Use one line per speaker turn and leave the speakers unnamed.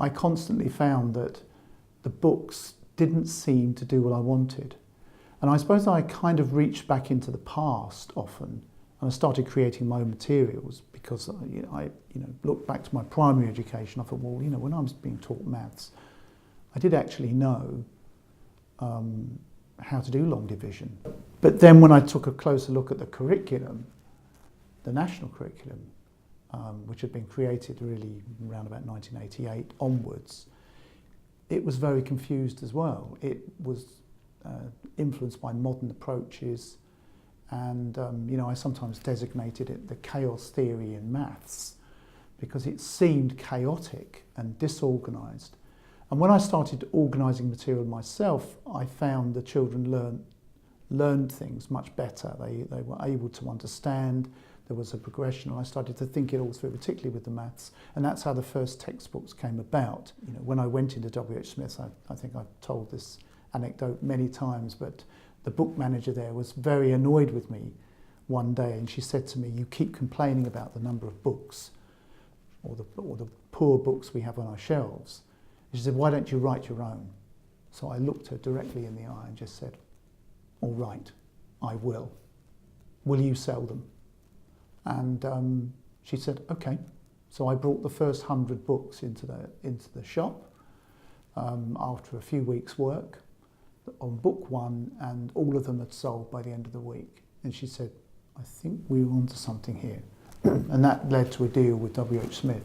I constantly found that the books didn't seem to do what I wanted. And I suppose I kind of reached back into the past often, and I started creating my own materials because I looked back to my primary education. I thought, well, when I was being taught maths, I did actually know how to do long division. But then when I took a closer look at the curriculum, the national curriculum, which had been created really around about 1988 onwards, it was very confused as well. It was influenced by modern approaches, and I sometimes designated it the chaos theory in maths because it seemed chaotic and disorganised. And when I started organising material myself, I found the children learned things much better. They were able to understand. There was a progression, and I started to think it all through, particularly with the maths, and that's how the first textbooks came about. When I went into W.H. Smith's, I think I've told this anecdote many times, but the book manager there was very annoyed with me one day, and she said to me, "You keep complaining about the number of books, or the poor books we have on our shelves." And she said, "Why don't you write your own?" So I looked her directly in the eye and just said, "All right, I will. Will you sell them?" And she said, "Okay." So I brought the first 100 books into the shop after a few weeks' work on book one, and all of them had sold by the end of the week. And she said, "I think we're onto something here." And that led to a deal with W.H. Smith.